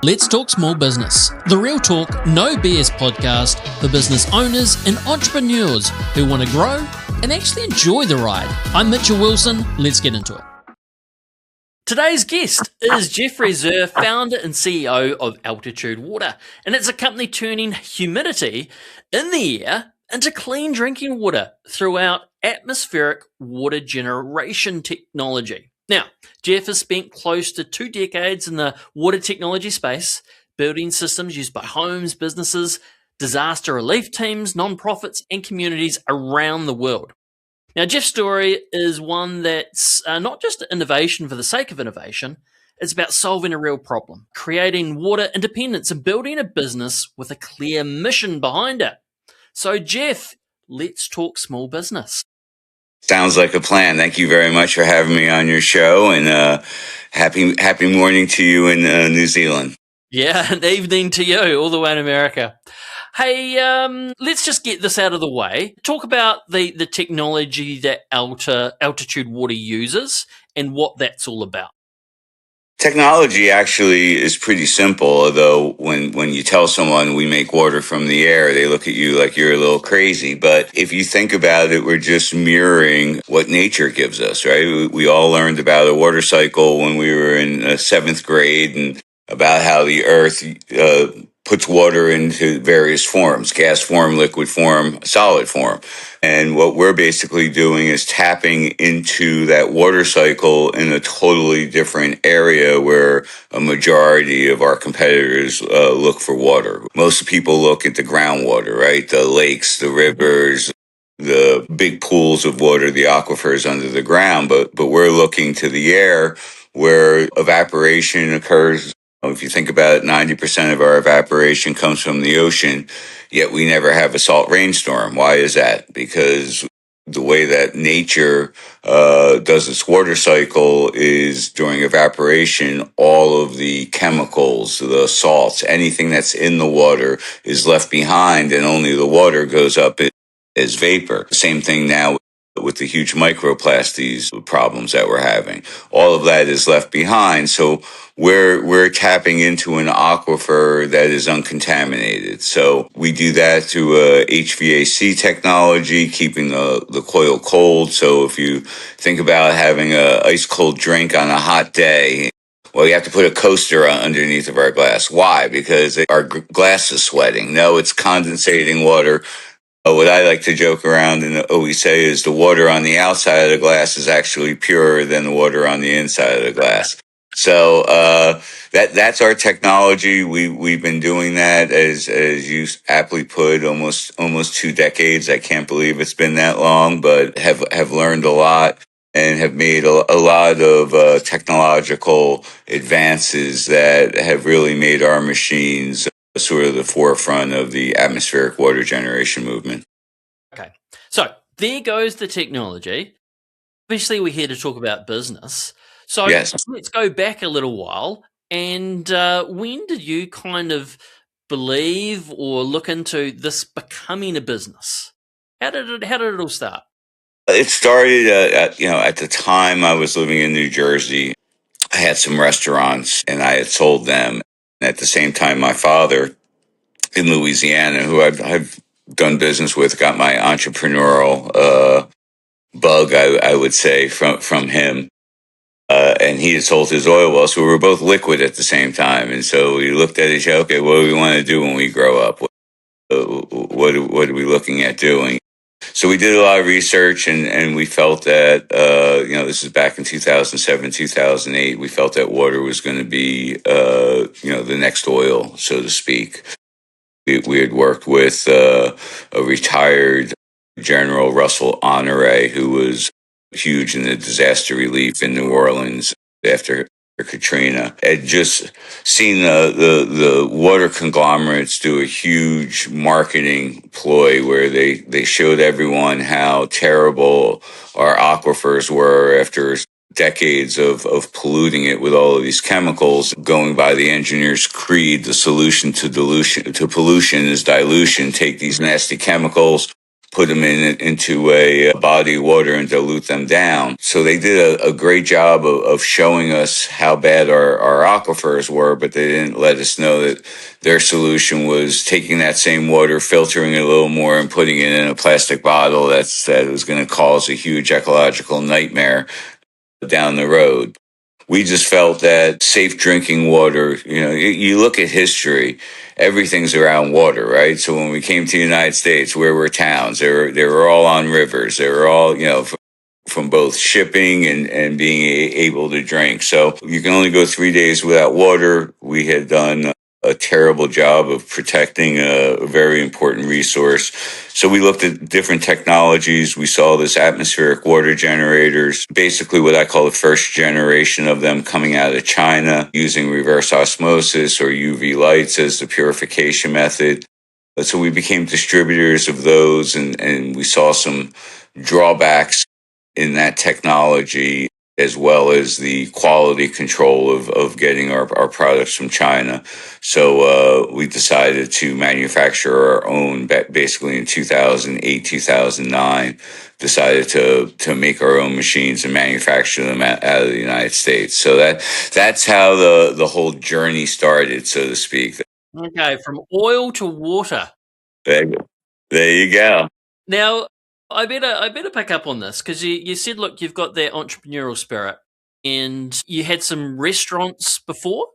Let's Talk Small Business, the real talk, no BS podcast for business owners and entrepreneurs who want to grow and actually enjoy the ride. I'm Mitchell Wilson. Let's get into it. Today's guest is Jeff Szur, founder and CEO of Altitude Water, and it's a company turning humidity in the air into clean drinking water throughout atmospheric water generation technology. Now, Jeff has spent close to 2 decades in the water technology space, building systems used by homes, businesses, disaster relief teams, nonprofits, and communities around the world. Now, Jeff's story is one that's not just innovation for the sake of innovation. It's about solving a real problem, creating water independence, and building a business with a clear mission behind it. So, Jeff, let's talk small business. Sounds like a plan. Thank you very much for having me on your show, and happy morning to you in New Zealand. Yeah, and evening to you, all the way in America. Hey, let's just get this out of the way. Talk about the technology that Altitude Water uses and what that's all about. Technology actually is pretty simple, although when you tell someone we make water from the air, they look at you like you're a little crazy. But if you think about it, we're just mirroring what nature gives us, right? We all learned about a water cycle when we were in 7th grade, and about how the earth puts water into various forms: gas form, liquid form, solid form. And what we're basically doing is tapping into that water cycle in a totally different area where a majority of our competitors look for water. Most people look at the groundwater, right? The lakes, the rivers, the big pools of water, the aquifers under the ground. But we're looking to the air where evaporation occurs. If you think about it, 90% of our evaporation comes from the ocean, yet we never have a salt rainstorm. Why is that? Because the way that nature does its water cycle is during evaporation, all of the chemicals, the salts, anything that's in the water is left behind, and only the water goes up as vapor. Same thing now with the huge microplastics problems that we're having. All of that is left behind. So we're tapping into an aquifer that is uncontaminated. So we do that through HVAC technology, keeping the coil cold. So if you think about having a ice cold drink on a hot day, well, you have to put a coaster underneath of our glass. Why? Because our glass is sweating. No, it's condensating water. What I like to joke around and always say is the water on the outside of the glass is actually purer than the water on the inside of the glass. So that's our technology. We've been doing that, as you aptly put, almost 2 decades. I can't believe it's been that long, but have learned a lot and have made a lot of technological advances that have really made our machines sort of the forefront of the atmospheric water generation movement. Okay, so there goes the technology. Obviously, we're here to talk about business. So Yes. Let's go back a little while. And when did you kind of believe or look into this becoming a business? How did it all start? It started, at the time I was living in New Jersey. I had some restaurants and I had sold them. At the same time, my father in Louisiana, who I've done business with, got my entrepreneurial bug, I would say, from him. And he had sold his oil well, so we were both liquid at the same time. And so we looked at each other, okay, what do we want to do when we grow up? What are we looking at doing? So we did a lot of research, and we felt that, this is back in 2007, 2008, we felt that water was going to be, the next oil, so to speak. We had worked with a retired General Russell Honore, who was huge in the disaster relief in New Orleans after Katrina. Had just seen the water conglomerates do a huge marketing ploy where they showed everyone how terrible our aquifers were after decades of polluting it with all of these chemicals. Going by the engineer's creed, the solution to pollution is dilution. Take these nasty chemicals, put them into a body of water and dilute them down. So they did a great job of showing us how bad our aquifers were, but they didn't let us know that their solution was taking that same water, filtering it a little more, and putting it in a plastic bottle that was going to cause a huge ecological nightmare down the road. We just felt that safe drinking water, you look at history, everything's around water, right? So when we came to the United States, where were towns? They were all on rivers. They were all, from both shipping and being able to drink. So you can only go 3 days without water. We had done a terrible job of protecting a very important resource. So we looked at different technologies. We saw this atmospheric water generators, basically what I call the first generation of them coming out of China, using reverse osmosis or UV lights as the purification method. So we became distributors of those, and we saw some drawbacks in that technology, as well as the quality control of getting our products from China. So we decided to manufacture our own, basically in 2008, 2009, decided to make our own machines and manufacture them out of the United States. So that's how the whole journey started, so to speak. Okay, from oil to water. There you go. Now, I better pick up on this because you said, look, you've got that entrepreneurial spirit, and you had some restaurants before.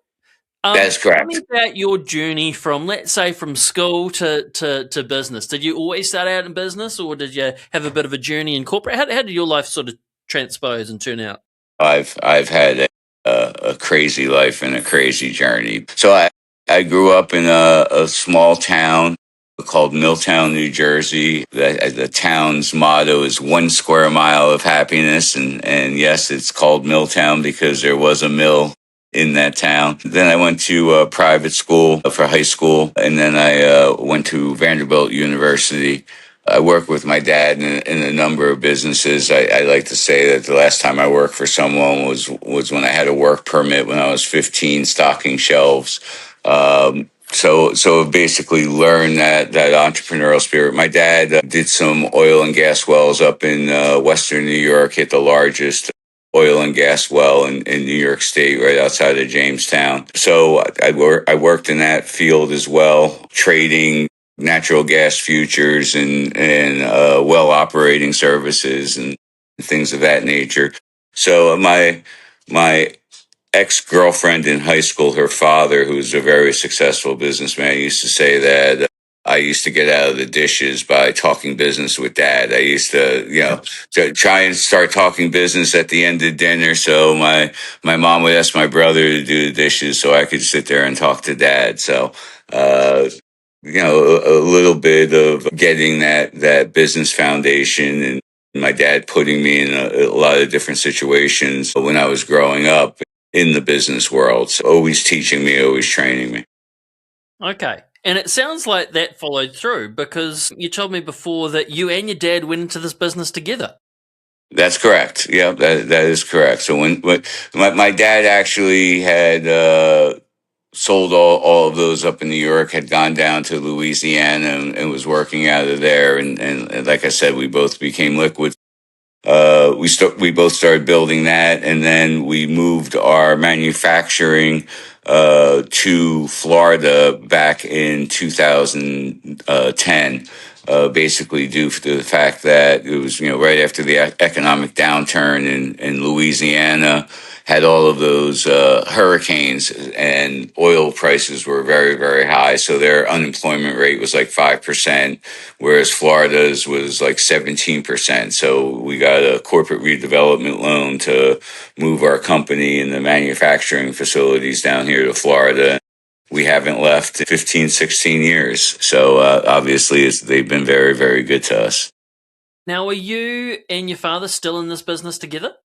That's Tell me correct. about your journey from, let's say, from school to business. Did you always start out in business, or did you have a bit of a journey in corporate? How did your life sort of transpose and turn out? I've had a crazy life and a crazy journey. So I grew up in a small town called Milltown, New Jersey. The town's motto is 1 square mile of happiness, and yes, it's called Milltown because there was a mill in that town. Then I went to private school for high school, and then I went to Vanderbilt University. I worked with my dad in a number of businesses. I like to say that the last time I worked for someone was when I had a work permit when I was 15, stocking shelves. So basically learned that entrepreneurial spirit. My dad did some oil and gas wells up in Western New York, hit the largest oil and gas well in New York State, right outside of Jamestown. So I worked in that field as well, trading natural gas futures and well operating services and things of that nature. So my ex-girlfriend in high school, her father, who was a very successful businessman, used to say that I used to get out of the dishes by talking business with dad. I used to, to try and start talking business at the end of dinner. So my mom would ask my brother to do the dishes so I could sit there and talk to dad. So, a little bit of getting that business foundation, and my dad putting me in a lot of different situations when I was growing up in the business world. So always teaching me, always training me. Okay. And it sounds like that followed through because you told me before that you and your dad went into this business together. That's correct. Yeah, that is correct. So when my dad actually had sold all of those up in New York, had gone down to Louisiana and was working out of there. And like I said, we both became liquid. We both started building that, and then we moved our manufacturing to Florida back in 2010. Basically, due to the fact that it was right after the economic downturn in Louisiana, had all of those hurricanes, and oil prices were very, very high. So their unemployment rate was like 5%, whereas Florida's was like 17%. So we got a corporate redevelopment loan to move our company and the manufacturing facilities down here to Florida. We haven't left 15, 16 years. So obviously they've been very, very good to us. Now, are you and your father still in this business together?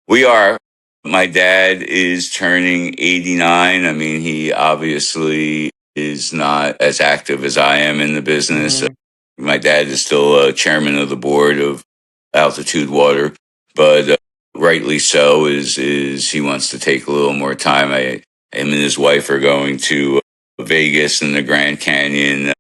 We are. My dad is turning 89. I mean, he obviously is not as active as I am in the business. Mhm. My dad is still chairman of the board of Altitude Water, but rightly so is he wants to take a little more time. Him and his wife are going to Vegas and the Grand Canyon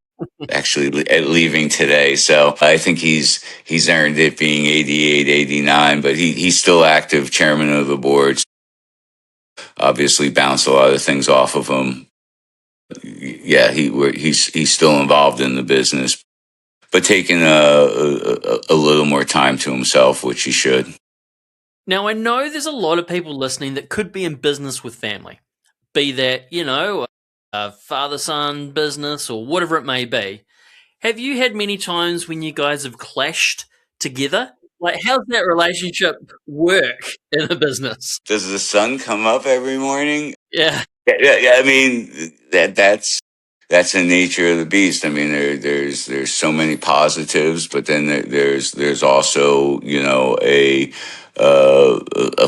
actually leaving today. So I think he's earned it being 88, 89, but he's still active chairman of the board. Obviously bounced a lot of things off of him. Yeah, he's still involved in the business, but taking a little more time to himself, which he should. Now, I know there's a lot of people listening that could be in business with family, be that, a father-son business or whatever it may be. Have you had many times when you guys have clashed together? Like, how's that relationship work in a business? Does the sun come up every morning? Yeah. Yeah. I mean, that's the nature of the beast. I mean, there's so many positives, but then there's also a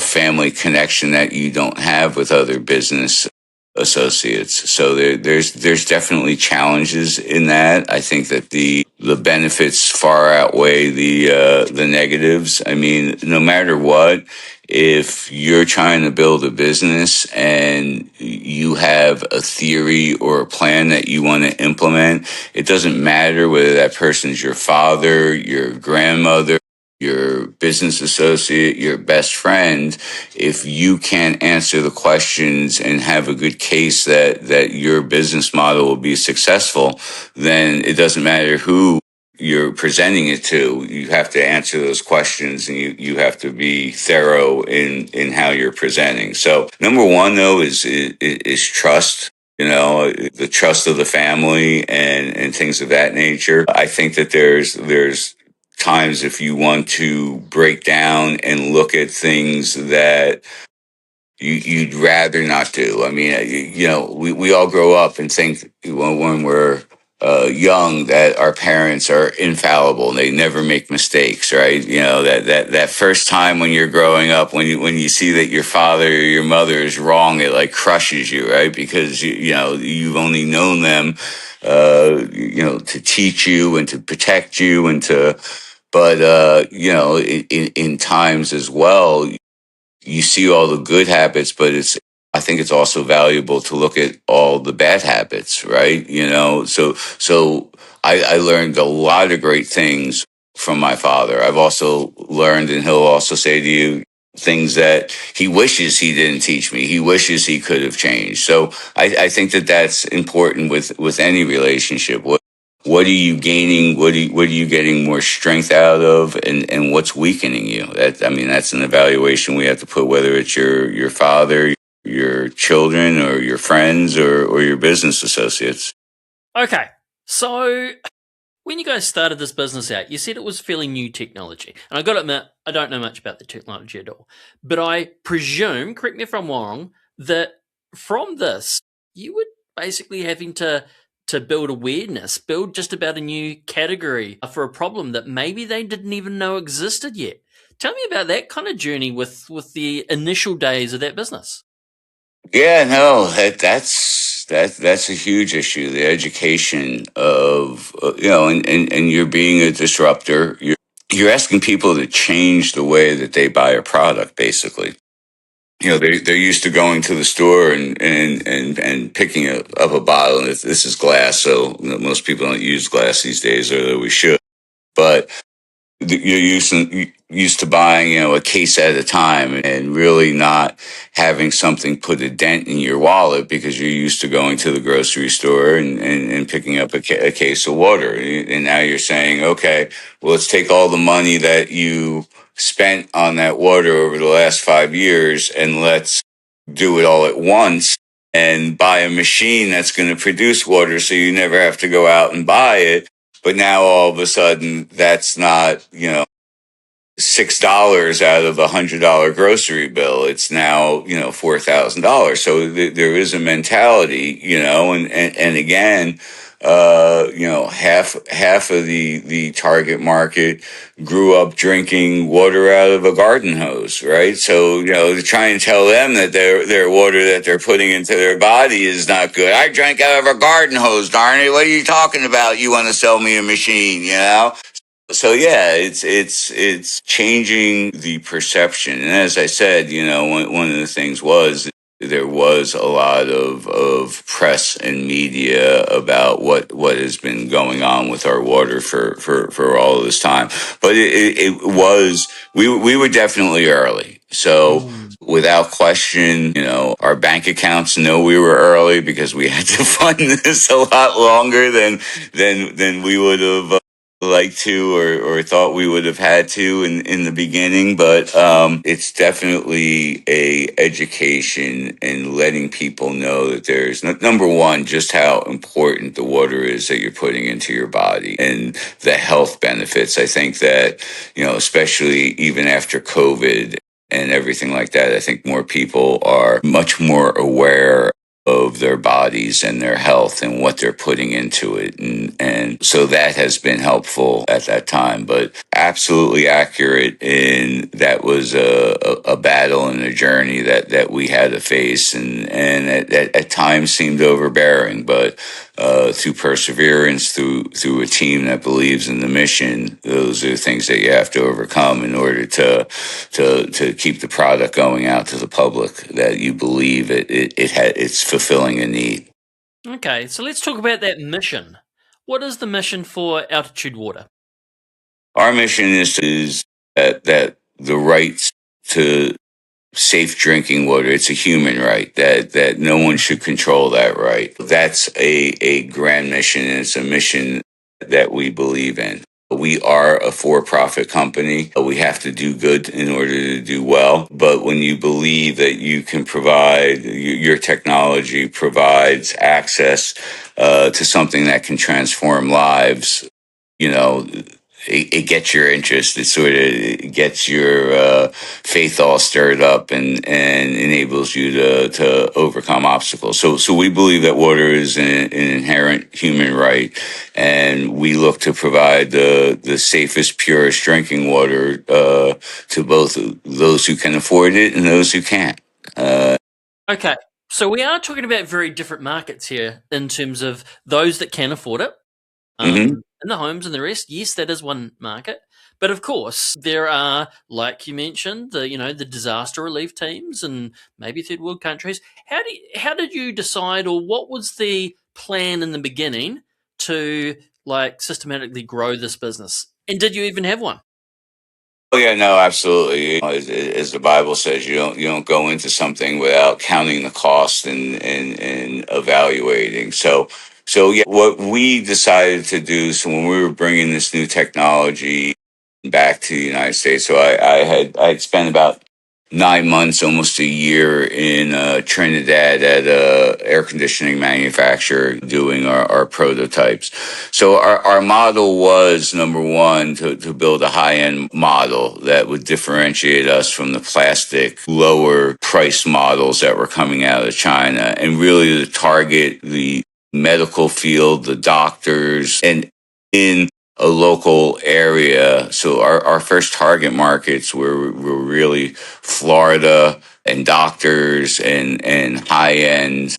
family connection that you don't have with other business associates. So there's definitely challenges in that. I think that the benefits far outweigh the negatives. I mean, no matter what, if you're trying to build a business and you have a theory or a plan that you want to implement, it doesn't matter whether that person's your father, your grandmother, your business associate, your best friend. If you can't answer the questions and have a good case that your business model will be successful, then it doesn't matter who you're presenting it to. You have to answer those questions, and you have to be thorough in how you're presenting. So number one though is trust. The trust of the family and things of that nature. I think that there's times if you want to break down and look at things that you'd rather not do. I mean, we all grow up and think when we're young that our parents are infallible and they never make mistakes, right? That first time when you're growing up, when you see that your father or your mother is wrong, it like crushes you, right? Because you've only known them, to teach you and to protect you and to, but in times as well you see all the good habits, but I think it's also valuable to look at all the bad habits, right? So I learned a lot of great things from my father. I've also learned, and he'll also say to you, things that he wishes he didn't teach me. He wishes he could have changed. So I think that that's important with any relationship. What are you gaining? What are you getting more strength out of, and what's weakening you? That's an evaluation we have to put, whether it's your father, your children, or your friends, or your business associates. Okay. So when you guys started this business out, you said it was fairly new technology. And I got to admit, I don't know much about the technology at all. But I presume, correct me if I'm wrong, that from this, you were basically having to build awareness, build just about a new category for a problem that maybe they didn't even know existed yet. Tell me about that kind of journey with the initial days of that business. Yeah, no, that's a huge issue. The education of and you're being a disruptor. You're asking people to change the way that they buy a product, basically. They're used to going to the store and picking up a bottle. And this is glass, so most people don't use glass these days, although we should. But you're used to buying a case at a time and really not having something put a dent in your wallet because you're used to going to the grocery store and picking up a case of water, and now you're saying, okay, well, let's take all the money that you spent on that water over the last 5 years and let's do it all at once and buy a machine that's going to produce water so you never have to go out and buy it. But now all of a sudden, that's not, $6 out of $100 grocery bill. It's now, $4,000. So there is a mentality, and again, half of the target market grew up drinking water out of a garden hose, right? So, to try and tell them that their water that they're putting into their body is not good. I drank out of a garden hose, darn it. What are you talking about? You want to sell me a machine, So yeah, it's changing the perception. And as I said, one of the things was there was a lot of press and media about what has been going on with our water for all of this time. But it was, we were definitely early. So without question, our bank accounts know we were early because we had to fund this a lot longer than we would have like to or thought we would have had to in the beginning, but it's definitely a education and letting people know that there's number one, just how important the water is that you're putting into your body and the health benefits. I think that, especially even after COVID and everything like that, I think more people are much more aware of their bodies and their health and what they're putting into it. And so that has been helpful at that time, but absolutely accurate. And that was a battle and a journey that we had to face and at times seemed overbearing, but through perseverance, through a team that believes in the mission, those are things that you have to overcome in order to keep the product going out to the public that you believe it's fulfilling a need. Okay, so let's talk about that mission. What is the mission for Altitude Water? Our mission is that the rights to safe drinking water, it's a human right, that no one should control that right. That's a grand mission, and it's a mission that we believe in. We are a for-profit company. We have to do good in order to do well. But when you believe that you can provide, your technology provides access to something that can transform lives, you know, it gets your interest. It sort of gets your faith all stirred up and enables you to overcome obstacles. So we believe that water is an inherent human right, and we look to provide the safest, purest drinking water to both those who can afford it and those who can't. Okay, so we are talking about very different markets here in terms of those that can afford it. Mm-hmm. And the homes and the rest, yes, that is one market. But of course, there are, like you mentioned, the disaster relief teams and maybe third world countries. How did you decide, or what was the plan in the beginning to systematically grow this business? And did you even have one? Oh yeah, no, absolutely. As the Bible says, you don't go into something without counting the cost and evaluating. So yeah, what we decided to do. So when we were bringing this new technology back to the United States, so I had spent about 9 months, almost a year in Trinidad at a air conditioning manufacturer doing our prototypes. So our model was, number one, to build a high-end model that would differentiate us from the plastic, lower price models that were coming out of China, and really to target the medical field, the doctors, and in a local area. So our first target markets were really Florida and doctors and high end,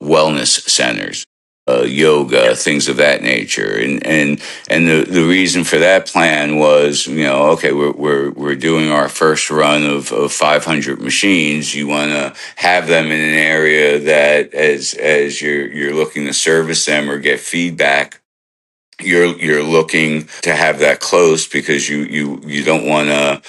wellness centers, yoga, things of that nature. And the reason for that plan was, okay, we're doing our first run of 500 machines. You want to have them in an area that as you're looking to service them or get feedback, you're looking to have that close because you don't want to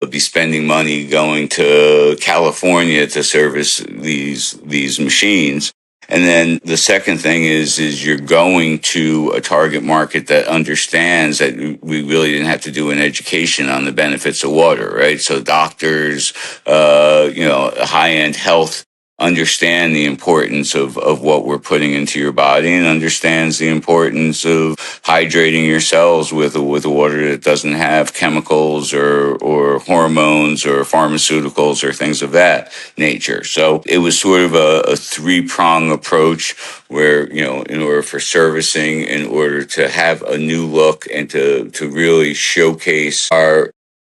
be spending money going to California to service these machines. And then the second thing is you're going to a target market that understands that we really didn't have to do an education on the benefits of water, right? So doctors, high end health understand the importance of what we're putting into your body and understands the importance of hydrating your cells with a water that doesn't have chemicals or hormones or pharmaceuticals or things of that nature. So it was sort of a three-prong approach where, in order for servicing, in order to have a new look and to really showcase our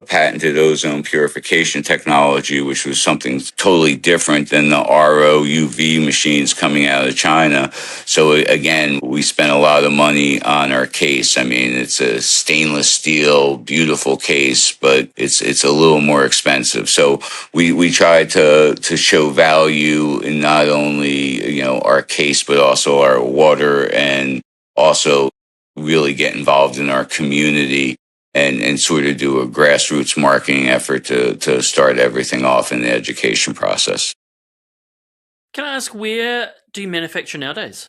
patented ozone purification technology, which was something totally different than the RO UV machines coming out of China. So again, we spent a lot of money on our case. I mean, it's a stainless steel, beautiful case, but it's a little more expensive. So we tried to show value in not only, our case, but also our water, and also really get involved in our community, and sort of do a grassroots marketing effort to start everything off in the education process. Can I ask, where do you manufacture nowadays?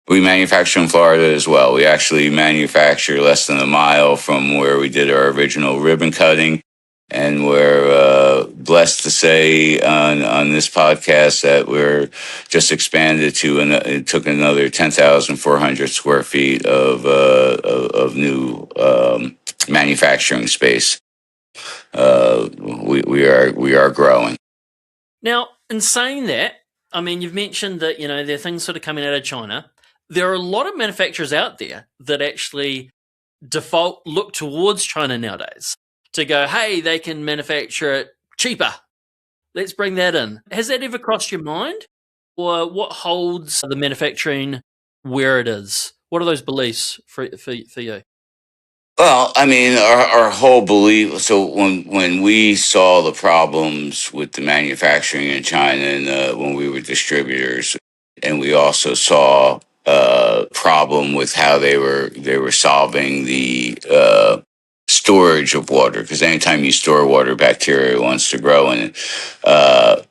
We manufacture in Florida as well. We actually manufacture less than a mile from where we did our original ribbon cutting. And we're blessed to say on this podcast that we're just expanded to, it took another 10,400 square feet of new manufacturing space. We are growing. Now, in saying that, I mean, you've mentioned that, there are things sort of coming out of China. There are a lot of manufacturers out there that actually look towards China nowadays to go, hey, they can manufacture it cheaper. Let's bring that in. Has that ever crossed your mind? Or what holds the manufacturing where it is? What are those beliefs for you? Well, I mean, our whole belief. So when we saw the problems with the manufacturing in China, and when we were distributors, and we also saw a problem with how they were solving the storage of water, because anytime you store water, bacteria wants to grow in it.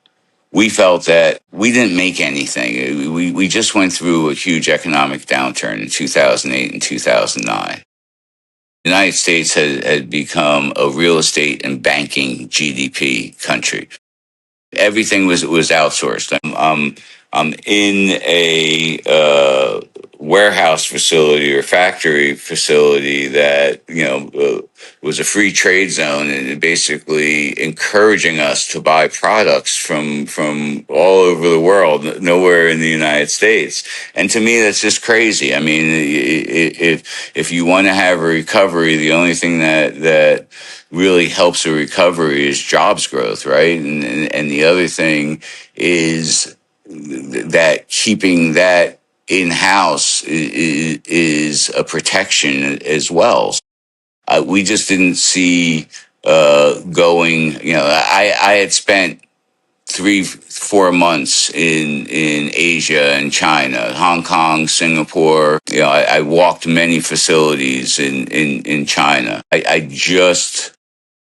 We felt that we didn't make anything. We just went through a huge economic downturn in 2008 and 2009. The United States had become a real estate and banking GDP country. Everything was outsourced. I'm in a warehouse facility or factory facility that was a free trade zone, and it basically encouraging us to buy products from all over the world, nowhere in the United States. And to me, that's just crazy. I mean, if you want to have a recovery, the only thing that really helps a recovery is jobs growth, right? And the other thing is that keeping that in house is a protection as well. We just didn't see going. I had spent 3-4 months in Asia and China, Hong Kong, Singapore. I walked many facilities in China. I just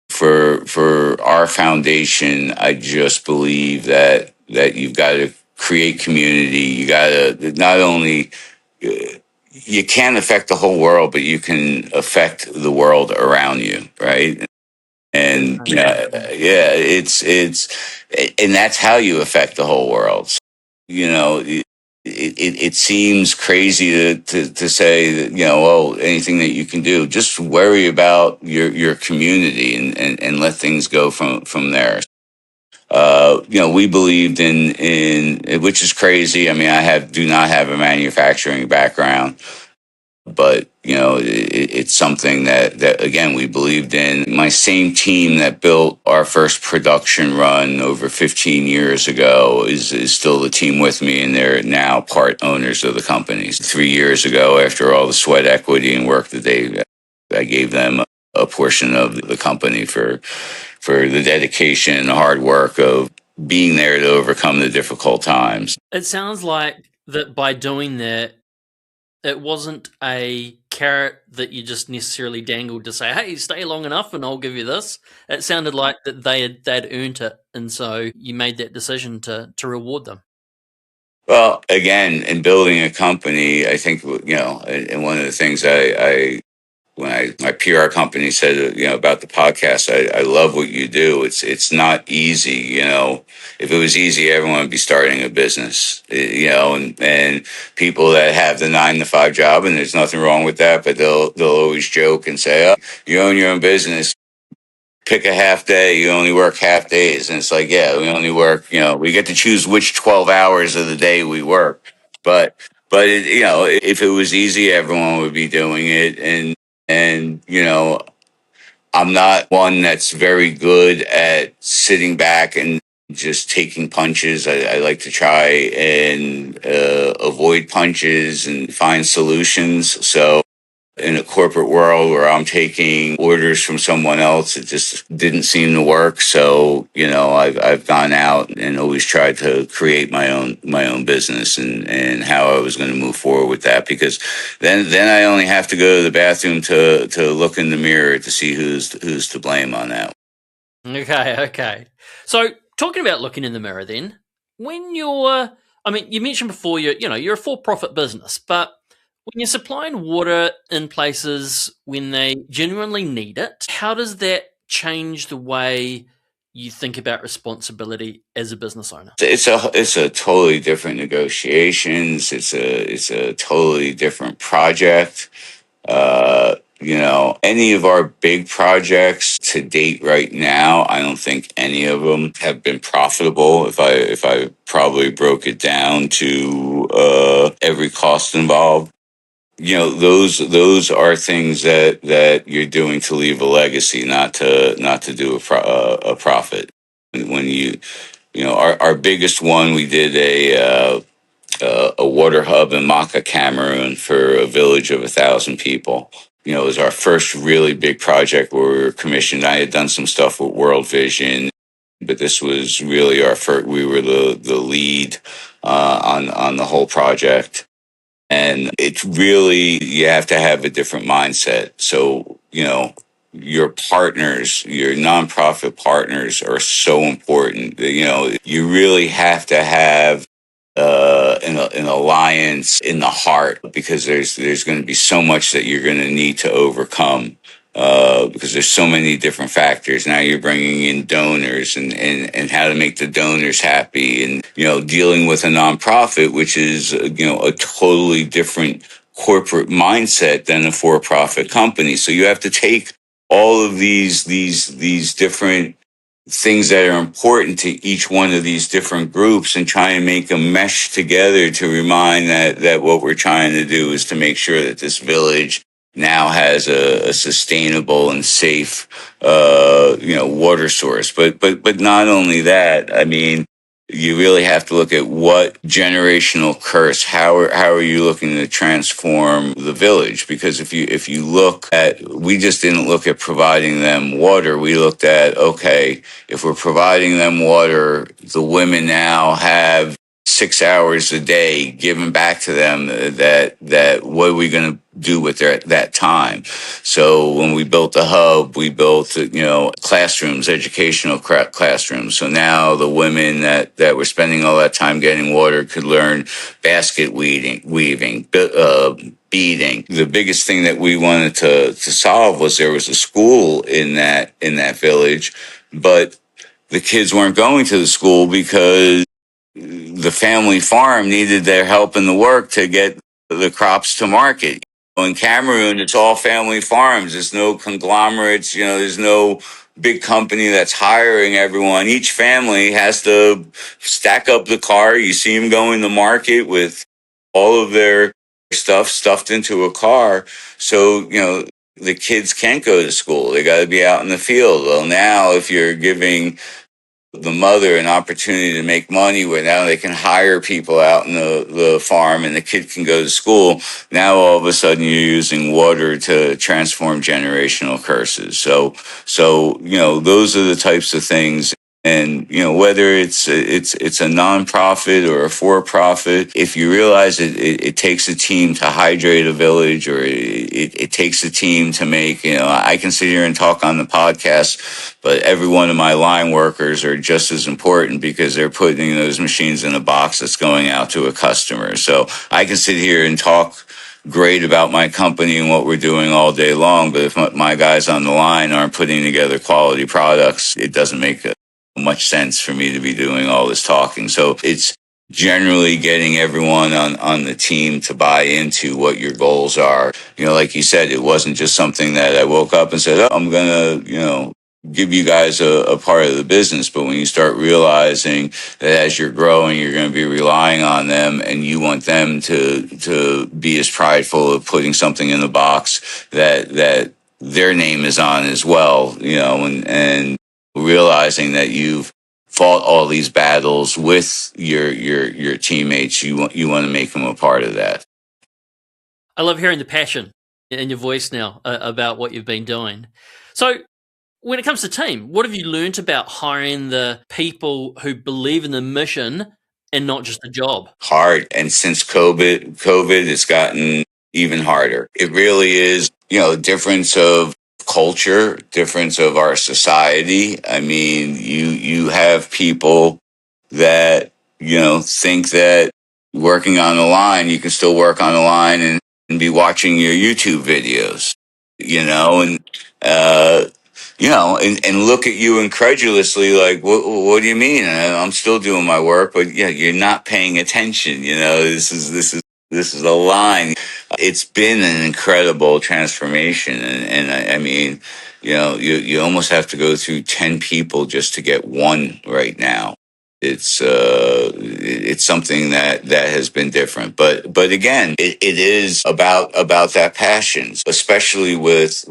for our foundation, I just believe that you've got to create community. You got to not only you can't affect the whole world, but you can affect the world around you, right? And and that's how you affect the whole world. It seems crazy to say that, anything that you can do, just worry about your community, and let things go from there. We believed in which is crazy. I mean, do not have a manufacturing background, but it's something that again we believed in. My same team that built our first production run over 15 years ago is still the team with me, and they're now part owners of the company. 3 years ago, after all the sweat equity and work that I gave them a portion of the company for the dedication and the hard work of being there to overcome the difficult times. It sounds like that by doing that, it wasn't a carrot that you just necessarily dangled to say, hey, stay long enough and I'll give you this. It sounded like that they'd earned it, and so you made that decision to reward them. Well, again, in building a company, I think, and one of the things when my PR company said, about the podcast, I love what you do. It's not easy. If it was easy, everyone would be starting a business, and people that have the 9-to-5 job, and there's nothing wrong with that, but they'll always joke and say, oh, you own your own business. Pick a half day. You only work half days. And it's like, yeah, we only work, we get to choose which 12 hours of the day we work. But if it was easy, everyone would be doing it. And I'm not one that's very good at sitting back and just taking punches. I like to try and avoid punches and find solutions. So in a corporate world where I'm taking orders from someone else, it just didn't seem to work. So, I've gone out and always tried to create my own business and how I was going to move forward with that, because then I only have to go to the bathroom to look in the mirror to see who's to blame on that. Okay. So talking about looking in the mirror then, when you mentioned before you're a for-profit business, but when you're supplying water in places when they genuinely need it, how does that change the way you think about responsibility as a business owner? It's a totally different negotiations. It's a totally different project. Any of our big projects to date right now, I don't think any of them have been profitable. If I probably broke it down to every cost involved, those are things that you're doing to leave a legacy, not to do a profit. When our biggest one, we did a water hub in Maka, Cameroon, for a village of 1,000 people. It was our first really big project where we were commissioned. I had done some stuff with World Vision, but this was really our first. We were the lead on the whole project, and it's really, you have to have a different mindset. So your partners, your nonprofit partners, are so important. You really have to have an alliance in the heart, because there's going to be so much that you're going to need to overcome, because there's so many different factors. Now you're bringing in donors and how to make the donors happy, and dealing with a nonprofit, which is a totally different corporate mindset than a for-profit company. So you have to take all of these different things that are important to each one of these different groups and try and make them mesh together to remind that what we're trying to do is to make sure that this village now has a sustainable and safe water source. But not only that, I mean, you really have to look at what generational curse, how are you looking to transform the village? Because if you look at, we just didn't look at providing them water. We looked at, okay, if we're providing them water, the women now have 6 hours a day given back to them. That what are we going to do with that time? So when we built the hub, we built classrooms, educational classrooms. So now the women that were spending all that time getting water could learn basket weaving, beading. The biggest thing that we wanted to solve was there was a school in that village, but the kids weren't going to the school because the family farm needed their help in the work to get the crops to market. In Cameroon, it's all family farms. There's no conglomerates. There's no big company that's hiring everyone. Each family has to stack up the car. You see them going to market with all of their stuff stuffed into a car. So, the kids can't go to school. They got to be out in the field. Well, now if you're giving the mother an opportunity to make money, where now they can hire people out in the farm and the kid can go to school. Now all of a sudden you're using water to transform generational curses. So those are the types of things. And whether it's a nonprofit or a for-profit, if you realize it takes a team to hydrate a village, or it takes a team to make, I can sit here and talk on the podcast, but every one of my line workers are just as important, because they're putting those machines in a box that's going out to a customer. So I can sit here and talk great about my company and what we're doing all day long, but if my guys on the line aren't putting together quality products, it doesn't make much sense for me to be doing all this talking. So it's generally getting everyone on the team to buy into what your goals are. Like you said, it wasn't just something that I woke up and said, oh, I'm going to, give you guys a part of the business. But when you start realizing that as you're growing, you're going to be relying on them, and you want them to be as prideful of putting something in the box that their name is on as well, and realizing that you've fought all these battles with your teammates. You want to make them a part of that. I love hearing the passion in your voice now about what you've been doing. So, when it comes to team, what have you learned about hiring the people who believe in the mission and not just the job? Hard, and since COVID, it's gotten even harder. It really is, difference of culture, difference of our society. I mean, you have people that think that working on the line, you can still work on the line and be watching your YouTube videos, and and look at you incredulously, like, what do you mean? I'm still doing my work, but yeah, you're not paying attention. This is a line. It's been an incredible transformation, and I mean, you almost have to go through 10 people just to get one right now. It's something that has been different, but again, it is about that passion, especially with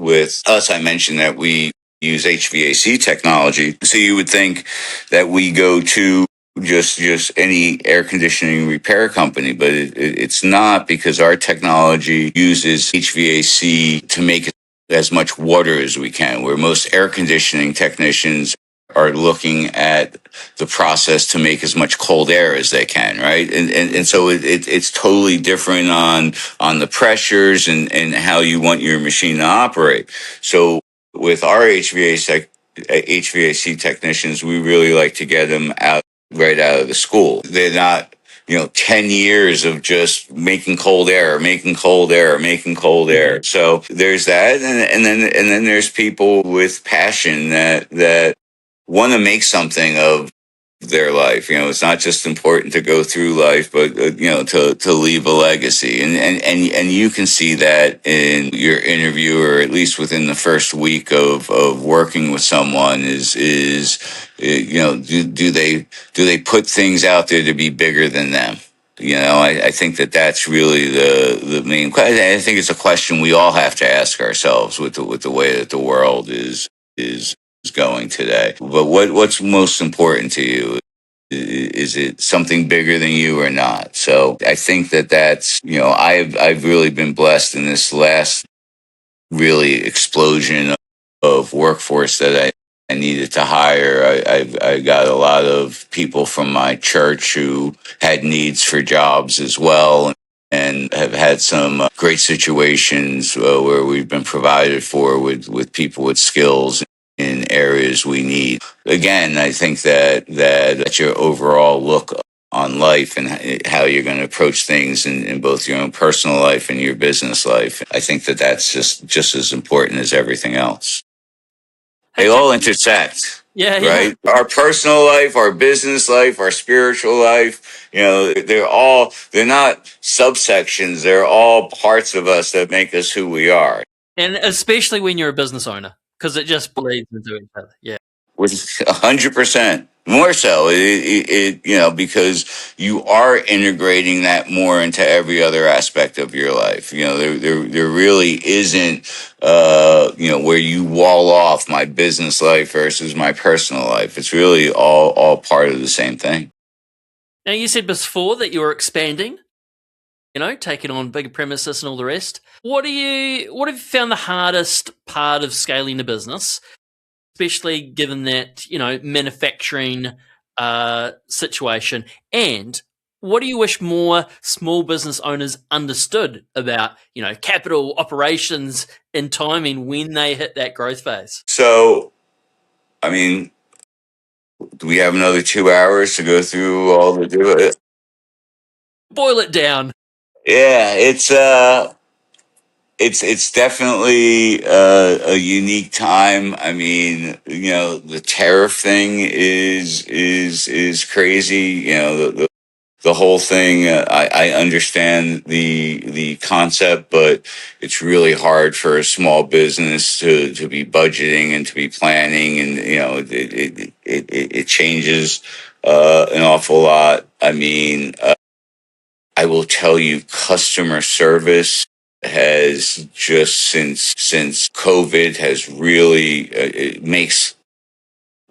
us. I mentioned that we use HVAC technology, so you would think that we go to just any air conditioning repair company, but it's not, because our technology uses HVAC to make as much water as we can, where most air conditioning technicians are looking at the process to make as much cold air as they can, right? And so it's totally different on the pressures and how you want your machine to operate. So with our HVAC technicians, we really like to get them out right out of the school. They're not 10 years of just making cold air, making cold air, making cold air. So there's that. And then there's people with passion that want to make something of their life. It's not just important to go through life, but to leave a legacy. And you can see that in your interview, or at least within the first week of working with someone. Do they put things out there to be bigger than them? I think that's really the main question. I think it's a question we all have to ask ourselves with the way that the world is going today. But what's most important to you? Is it something bigger than you or not? So I think that's I've really been blessed in this last really explosion of workforce that I needed to hire. I got a lot of people from my church who had needs for jobs as well, and have had some great situations where we've been provided for with people with skills in areas we need. Again, I think that's your overall look on life and how you're going to approach things in both your own personal life and your business life. I think that's just as important as everything else. Hey, They Jeff. all intersect. Yeah, Right? Our personal life, our business life, our spiritual life, they're not subsections. They're all parts of us that make us who we are. and especially when you're a business owner, because it just bleeds into each other. Yeah. With 100% more so, because you are integrating that more into every other aspect of your life. There really isn't, where you wall off my business life versus my personal life. It's really all part of the same thing. Now, you said before that you were expanding, taking on bigger premises and all the rest. What have you found the hardest part of scaling the business, especially given that, manufacturing situation? And what do you wish more small business owners understood about, capital, operations, and timing when they hit that growth phase? So, I mean, do we have another 2 hours to go through all the do it? Boil it down. Yeah, it's definitely a unique time. I mean, the tariff thing is crazy. The whole thing. I understand the concept, but it's really hard for a small business to be budgeting and to be planning, and it changes an awful lot. I mean, I will tell you, customer service has just since COVID has really it makes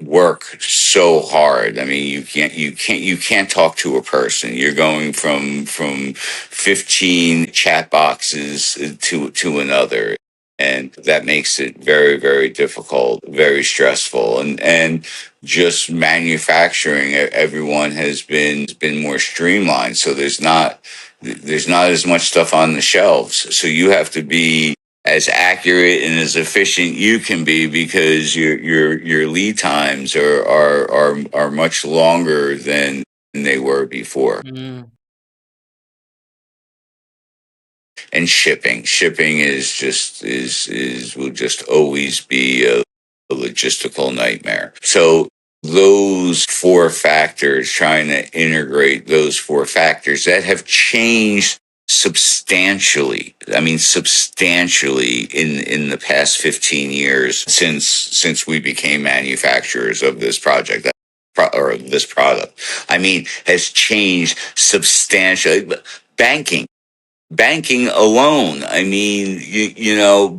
work so hard. I mean, you can't talk to a person. You're going from 15 chat boxes to another. And that makes it very, very difficult, very stressful. And just manufacturing, everyone has been more streamlined. So there's not as much stuff on the shelves. So you have to be as accurate and as efficient you can be, because your lead times are much longer than they were before. Mm. And shipping will just always be a logistical nightmare. So those four factors, trying to integrate those four factors that have changed substantially. I mean, substantially in the past 15 years since we became manufacturers of this project or this product. I mean, has changed substantially. Banking alone. I mean,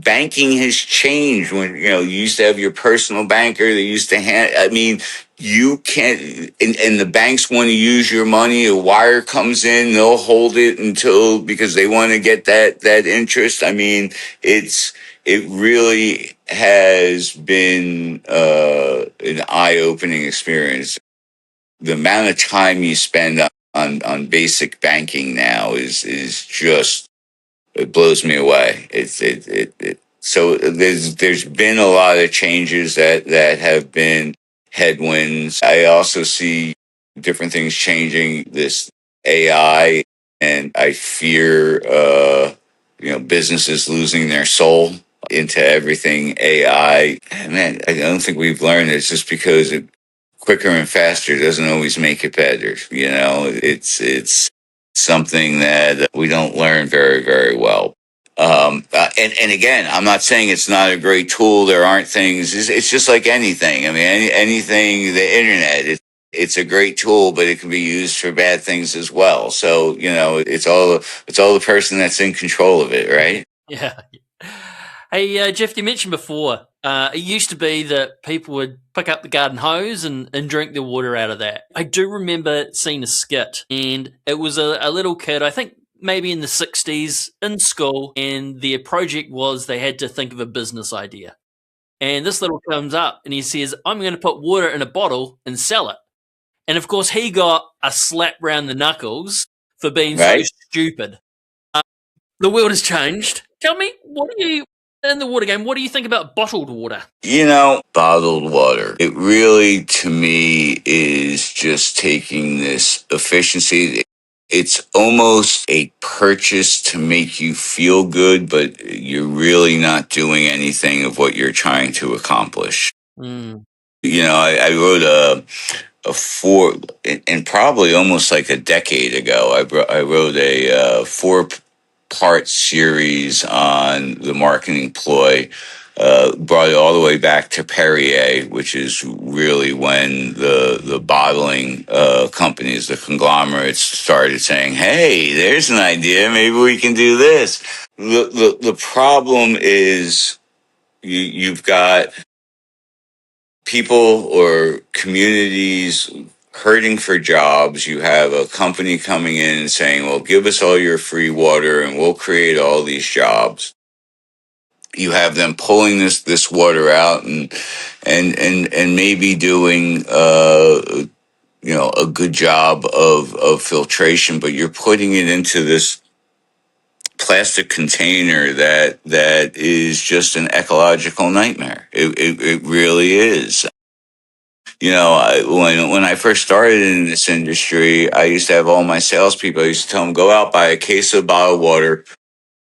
banking has changed. When, you used to have your personal banker, they used to I mean, you can't, and the banks want to use your money. A wire comes in, they'll hold it because they want to get that interest. I mean, it really has been, an eye-opening experience. The amount of time you spend on basic banking now is just, it blows me away. So there's been a lot of changes that have been headwinds. I also see different things changing, this AI, and I fear businesses losing their soul into everything AI. Man, I don't think we've learned. It's just because quicker and faster doesn't always make it better. It's something that we don't learn very, very well. And again, I'm not saying it's not a great tool. There aren't things. It's just like anything. I mean, anything. The internet. It's a great tool, but it can be used for bad things as well. So it's all the person that's in control of it, right? Yeah. Hey, Jeff, you mentioned before, it used to be that people would pick up the garden hose and drink their water out of that. I do remember seeing a skit, and it was a little kid, I think maybe in the 60s, in school, and their project was they had to think of a business idea. And this little comes up and he says, I'm going to put water in a bottle and sell it. And of course, he got a slap round the knuckles for being so Right? stupid. The world has changed. Tell me, in the water game, what do you think about bottled water? Bottled water. It really, to me, is just taking this efficiency. It's almost a purchase to make you feel good, but you're really not doing anything of what you're trying to accomplish. Mm. I wrote a four, and probably almost like a decade ago, I wrote a four-part series on the marketing ploy. Brought it all the way back to Perrier, which is really when the bottling companies, the conglomerates, started saying, "Hey, there's an idea. Maybe we can do this." The problem is you've got people or communities hurting for jobs. You have a company coming in and saying, well, give us all your free water and we'll create all these jobs. You have them pulling this water out and maybe doing a good job of filtration, but you're putting it into this plastic container that is just an ecological nightmare. It really is. When I first started in this industry, I used to have all my salespeople. I used to tell them, go out, buy a case of bottled water,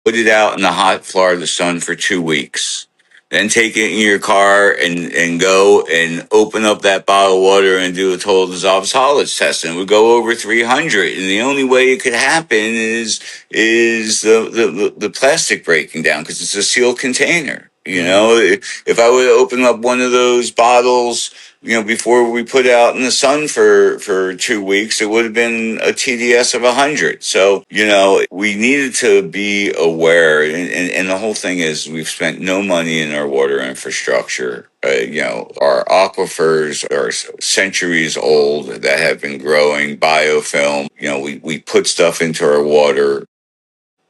put it out in the hot Florida sun for 2 weeks. Then take it in your car and go and open up that bottle of water and do a total dissolved solids test. And it would go over 300. And the only way it could happen is the plastic breaking down, because it's a sealed container. You know, if I would open up one of those bottles, before we put it out in the sun for 2 weeks, it would have been a TDS of 100. So, we needed to be aware. And the whole thing is we've spent no money in our water infrastructure. Our aquifers are centuries old that have been growing biofilm. We put stuff into our water.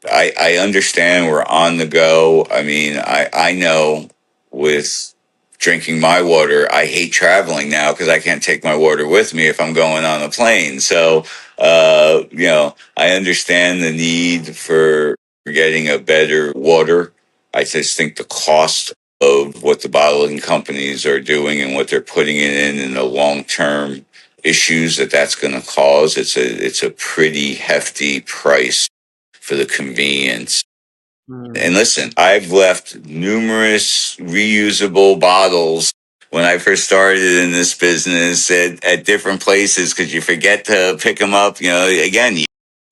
I understand we're on the go. I mean, I know with drinking my water, I hate traveling now because I can't take my water with me if I'm going on a plane. So, I understand the need for getting a better water. I just think the cost of what the bottling companies are doing and what they're putting it in the long term issues that's going to cause, it's a pretty hefty price for the convenience. And listen, I've left numerous reusable bottles when I first started in this business at different places because you forget to pick them up. Again,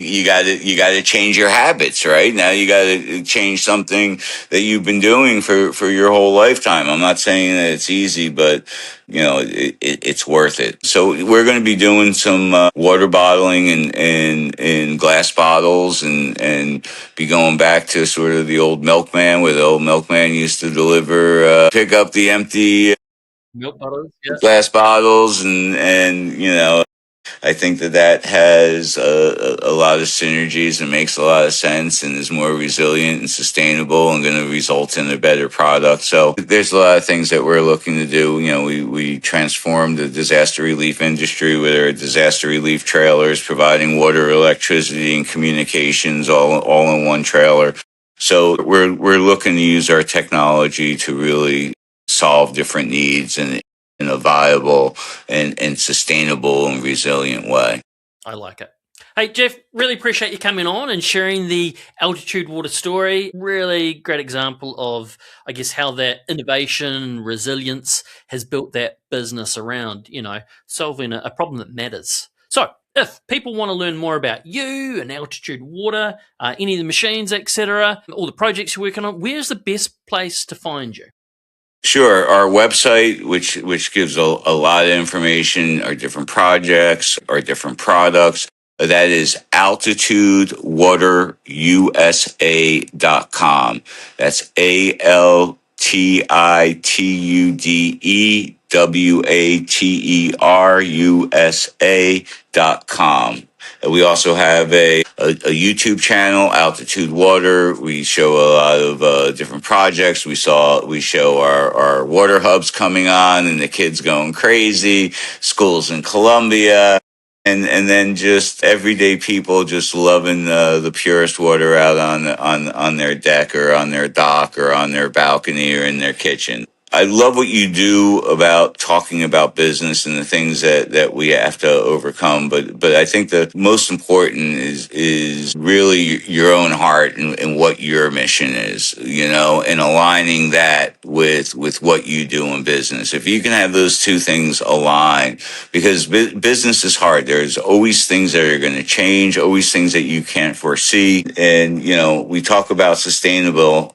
you got to change your habits, right? Now you got to change something that you've been doing for your whole lifetime. I'm not saying that it's easy, but it's worth it. So we're going to be doing some water bottling in glass bottles and be going back to sort of the old milkman, where the old milkman used to pick up the empty Milk bottles, yeah. glass bottles, and I think that has a lot of synergies and makes a lot of sense and is more resilient and sustainable and going to result in a better product. So there's a lot of things that we're looking to do. We transformed the disaster relief industry with our disaster relief trailers, providing water, electricity, and communications all in one trailer. So we're looking to use our technology to really solve different needs in a viable and sustainable and resilient way. I like it. Hey, Jeff, really appreciate you coming on and sharing the Altitude Water story. Really great example of, I guess, how that innovation, resilience has built that business around, solving a problem that matters. So if people want to learn more about you and Altitude Water, any of the machines, etc., all the projects you're working on, where's the best place to find you? Sure. Our website, which gives a lot of information, our different projects, our different products, that is altitudewaterusa.com. That's altitudewaterusa.com. We also have a YouTube channel, Altitude Water. We show a lot of different projects. We show our water hubs coming on and the kids going crazy, schools in Colombia, and then just everyday people just loving the purest water out on their deck or on their dock or on their balcony or in their kitchen. I love what you do about talking about business and the things that we have to overcome. But I think the most important is really your own heart and what your mission is, and aligning that with what you do in business. If you can have those two things aligned, because business is hard. There's always things that are going to change, always things that you can't foresee. And, we talk about sustainability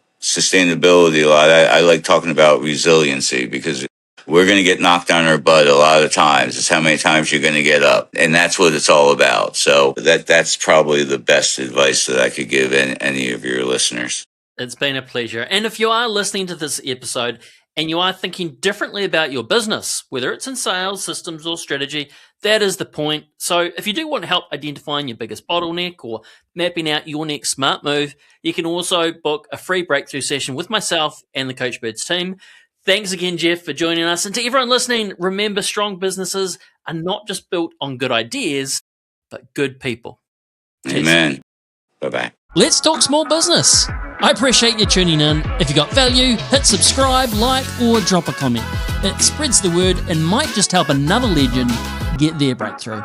a lot. I like talking about resiliency because we're going to get knocked on our butt a lot of times. It's how many times you're going to get up. And that's what it's all about. So that's probably the best advice that I could give any of your listeners. It's been a pleasure. And if you are listening to this episode and you are thinking differently about your business, whether it's in sales, systems, or strategy, that is the point. So if you do want help identifying your biggest bottleneck or mapping out your next smart move, you can also book a free breakthrough session with myself and the Coach Birds team. Thanks again, Jeff, for joining us. And to everyone listening, remember, strong businesses are not just built on good ideas, but good people. Amen. Bye-bye. Let's talk small business. I appreciate you tuning in. If you got value, hit subscribe, like, or drop a comment. It spreads the word and might just help another legend get their breakthrough.